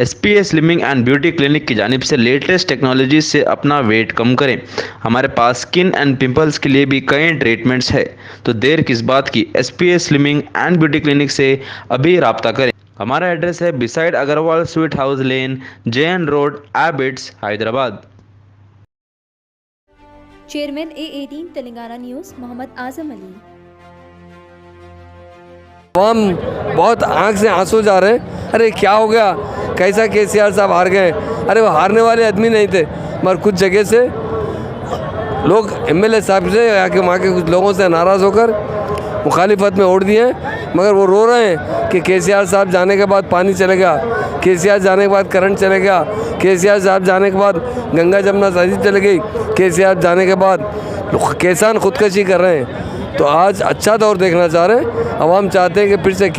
SPA slimming and beauty clinic की जानिब से लेटेस्ट टेक्नोलॉजी से अपना वेट कम करें। हमारे पास स्किन एंड पिंपल्स के लिए भी कई ट्रीटमेंट्स है, तो देर किस बात की। SPA slimming and beauty clinic से अभी रब्ता करें। हमारा एड्रेस है beside Agarwal sweet house lane, JN road, Abids, Hyderabad. Chairman A18 Telangana news Mohammed Azam Ali. हम बहुत आंख से आंसू जा रहे हैं। अरे क्या हो गया, कैसा केसीआर साहब हार गए। अरे वो हारने वाले आदमी नहीं थे, मगर कुछ जगह से लोग MLA साहब से या कि वहाँ के कुछ लोगों से नाराज़ होकर मुखालिफत में ओढ़ दिए। मगर वो रो रहे हैं कि केसीआर साहब जाने के बाद पानी चलेगा, केसीआर जाने के बाद करंट चलेगा, केसीआर साहब जाने के बाद गंगा जमुना तहजीब चली गई, केसीआर जाने के बाद किसान खुदकशी कर रहे हैं। तो आज अच्छा दौर देखना चाह रहे हैं। अवाम चाहते हैं कि फिर से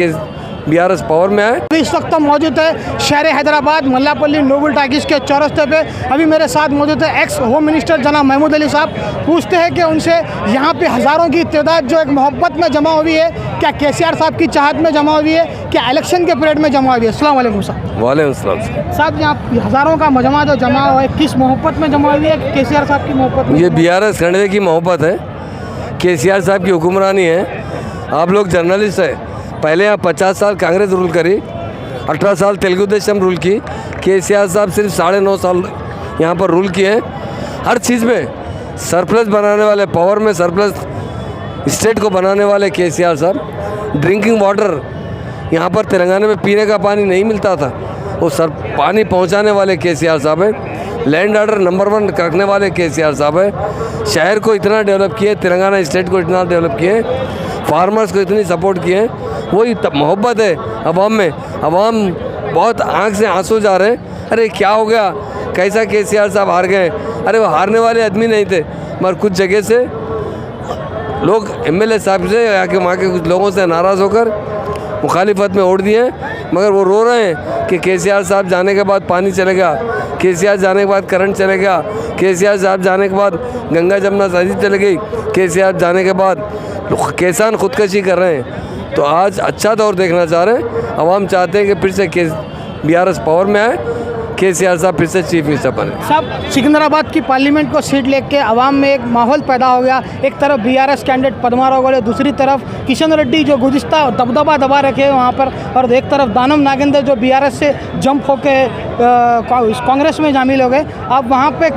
BRS पावर में आए। इस वक्त हम मौजूद है शहर हैदराबाद मल्लापल्ली नोबल टाकिस के चौरस्ते पे। अभी मेरे साथ मौजूद है एक्स होम मिनिस्टर जनाब महमूद अली साहब। पूछते हैं कि उनसे यहाँ पे हज़ारों की तादाद जो एक मोहब्बत में जमा हुई है, क्या केसीआर साहब की चाहत में जमा हुई है, क्या इलेक्शन के पीरियड में जमा हुई है। अस्सलाम वालेकुम साहब। वालेकुम सलाम साहब, यहाँ हज़ारों का मजमा जो जमा हुआ है, किस मोहब्बत में जमा हुई है? केसीआर साहब की मोहब्बत में? ये BRS खंडवे की मोहब्बत है, केसीआर साहब की हुक्मरानी है। आप लोग जर्नलिस्ट हैं, पहले यहाँ 50 साल कांग्रेस रूल करी, 18 साल तेलुगु देशम रूल की। केसीआर साहब सिर्फ 9.5 साल यहाँ पर रूल किए हैं। हर चीज़ में सरप्लस बनाने वाले, पावर में सरप्लस स्टेट को बनाने वाले केसीआर साहब। ड्रिंकिंग वाटर यहाँ पर तेलंगाना में पीने का पानी नहीं मिलता था, वो पानी पहुँचाने वाले केसीआर साहब हैं। लैंड ऑर्डर नंबर 1 रखने वाले केसीआर साहब है। शहर को इतना डेवलप किए, तेलंगाना स्टेट को इतना डेवलप किए, फार्मर्स को इतनी सपोर्ट किए। वही मोहब्बत है अवाम में। अवाम बहुत आंख से आंसू जा रहे हैं। अरे क्या हो गया, कैसा केसीआर साहब हार गए। अरे वो हारने वाले आदमी नहीं थे, मगर कुछ जगह से लोग MLA साहब से या कि वहाँ के कुछ लोगों से नाराज़ होकर मुखालिफत में ओढ़ दिए। मगर वो रो रहे हैं कि केसीआर साहब जाने के बाद पानी चलेगा, केसीआर जाने के बाद करंट चलेगा, केसीआर साहब जाने के बाद गंगा जमुना तहजीब चली गई, केसीआर जाने के बाद किसान खुदकशी कर रहे हैं। तो आज अच्छा दौर देखना चाह रहे हैं। अवाम चाहते हैं कि फिर से BRS पावर में आए, केसीआर साहब फिर से चीफ मिनिस्टर बने। साहब, सिकंदराबाद की पार्लियामेंट को सीट लेके अवाम में एक माहौल पैदा हो गया। एक तरफ BRS कैंडिडेट पद्माराव गौड़े, दूसरी तरफ किशन रेड्डी जो गुज़िश्ता दबदबा दबा रखे हैं वहाँ पर, और एक तरफ दानम नागेंद्र जो BRS से जंप होके कांग्रेस में शामिल हो गए। अब वहाँ पे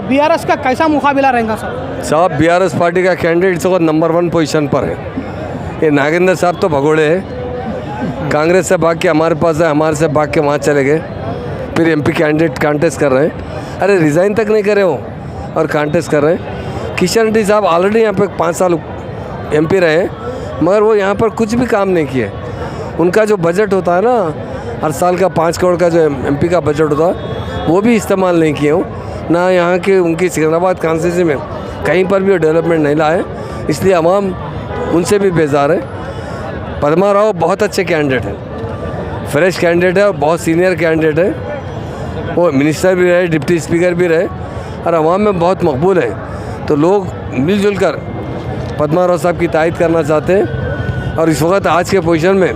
BRS का कैसा मुकाबला रहेगा साहब? BRS पार्टी का कैंडिडेट इस वक्त नंबर 1 पोजीशन पर है। ये नागेंद्र साहब तो भगोड़े हैं, कांग्रेस से भाग के हमारे पास है, हमारे से भाग के वहाँ चले गए, फिर MP कैंडिडेट कांटेस्ट कर रहे हैं। अरे रिज़ाइन तक नहीं करे वो और कांटेस्ट कर रहे हैं। किशन रेड्डी साहब ऑलरेडी यहाँ पे 5 साल MP रहे हैं, मगर वो यहाँ पर कुछ भी काम नहीं किए। उनका जो बजट होता है ना, हर साल का 5 करोड़ का जो MP का बजट होता है, वो भी इस्तेमाल नहीं किए हो ना। यहाँ के उनकी सिकंदराबाद कॉन्स्टिट्यूंसी में कहीं पर भी डेवलपमेंट नहीं लाए, इसलिए अवाम उनसे भी बेजार है। पद्माराव बहुत अच्छे कैंडिडेट हैं, फ्रेश कैंडिडेट है और बहुत सीनियर कैंडिडेट है। वो मिनिस्टर भी रहे, डिप्टी स्पीकर भी रहे और अवाम में बहुत मकबूल है। तो लोग मिलजुल कर पद्माराव साहब की तायद करना चाहते हैं। और इस वक्त आज के पोजीशन में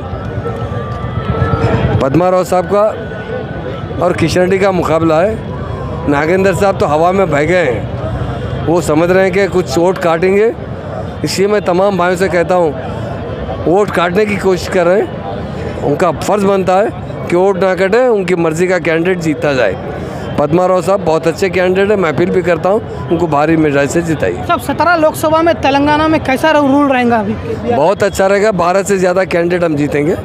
पद्माराव साहब का और किशन रेड्डी का मुकाबला है। नागेंद्र साहब तो हवा में बह गए हैं, वो समझ रहे हैं कि कुछ वोट काटेंगे। इसलिए मैं तमाम भाइयों से कहता हूँ, वोट काटने की कोशिश कर रहे हैं। उनका फ़र्ज़ बनता है कि वोट ना कटे, उनकी मर्ज़ी का कैंडिडेट जीता जाए। पद्माराव साहब बहुत अच्छे कैंडिडेट है, मैं अपील भी करता हूँ उनको भारी मेजॉरिटी से जिताइए। सब 17 लोकसभा में तेलंगाना में कैसा रूल रहेगा अभी? बहुत अच्छा रहेगा, 12 से ज़्यादा कैंडिडेट हम जीतेंगे।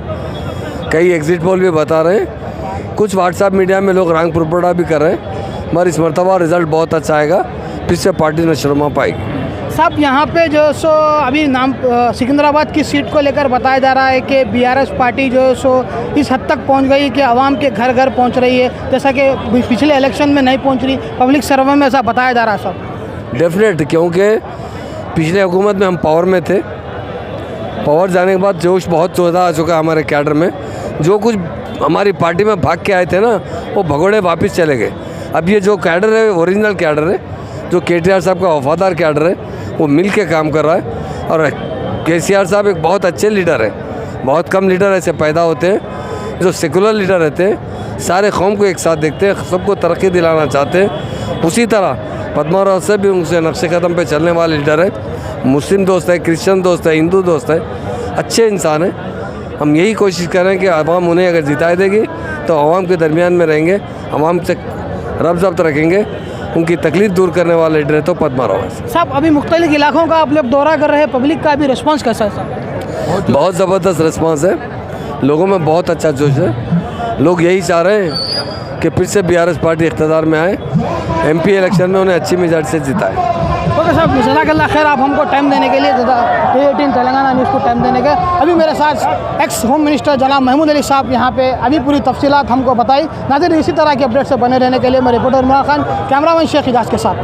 कई एग्जिट पोल भी बता रहे हैं, कुछ व्हाट्सएप मीडिया में लोग रंग पुरपड़ा भी कर रहे हैं, मगर इस मरतबा रिज़ल्ट बहुत अच्छा आएगा, फिर से पार्टी न शर्मा पाएगी। साहब, यहाँ पे जो सो अभी नाम सिकंदराबाद की सीट को लेकर बताया जा रहा है कि BRS पार्टी जो सो इस हद तक पहुँच गई कि आवाम के घर घर पहुँच रही है, जैसा कि पिछले इलेक्शन में नहीं पहुँच रही। पब्लिक सर्वे में ऐसा बताया जा रहा है सब। डेफिनेट, क्योंकि पिछले हुकूमत में हम पावर में थे, पावर जाने के बाद जोश बहुत ज़्यादा आ चुका हमारे कैडर में। जो कुछ हमारी पार्टी में भाग के आए थे ना, वो भगोड़े वापस चले गए। अब ये जो कैडर है ओरिजिनल कैडर है, जो KTR साहब का वफादार कैडर है, वो मिल के काम कर रहा है। और केसीआर साहब एक बहुत अच्छे लीडर है। बहुत कम लीडर ऐसे पैदा होते हैं जो सेकुलर लीडर रहते हैं, सारे कौम को एक साथ देखते हैं, सबको तरक्की दिलाना चाहते हैं। उसी तरह पद्मा राव से भी उनसे नक्शे कदम पे चलने वाले लीडर है, मुस्लिम दोस्त है, क्रिश्चियन दोस्त है, हिंदू दोस्त है, अच्छे इंसान हैं। हम यही कोशिश करें कि आवाम उन्हें अगर जिताई देगी तो आवाम के दरमियान में रहेंगे, आवाम से रब्त रखेंगे, उनकी तकलीफ दूर करने वाला लीडर है तो पद्मा राव है। साहब अभी मुख्तलिफ इलाकों का आप लोग दौरा कर रहे हैं, पब्लिक का भी रिस्पांस कैसा है साहब? बहुत ज़बरदस्त रिस्पांस है, लोगों में बहुत अच्छा जोश है। लोग यही चाह रहे हैं कि फिर से BRS पार्टी इख्तियार में आए, MP इलेक्शन में उन्हें अच्छी मेजॉरिटी से जिताए। ओके साहब, जज़ाकल्लाह खैर, आप हमको टाइम देने के लिए, A18 तेलंगाना न्यूज़ को टाइम देने के। अभी मेरे साथ एक्स होम मिनिस्टर जनाब महमूद अली साहब यहाँ पे अभी पूरी तफसीलात हमको बताई। नाज़रीन, इसी तरह के अपडेट से बने रहने के लिए मैं रिपोर्टर इमरान खान, कैमरामैन शेख इजाज़ के साथ।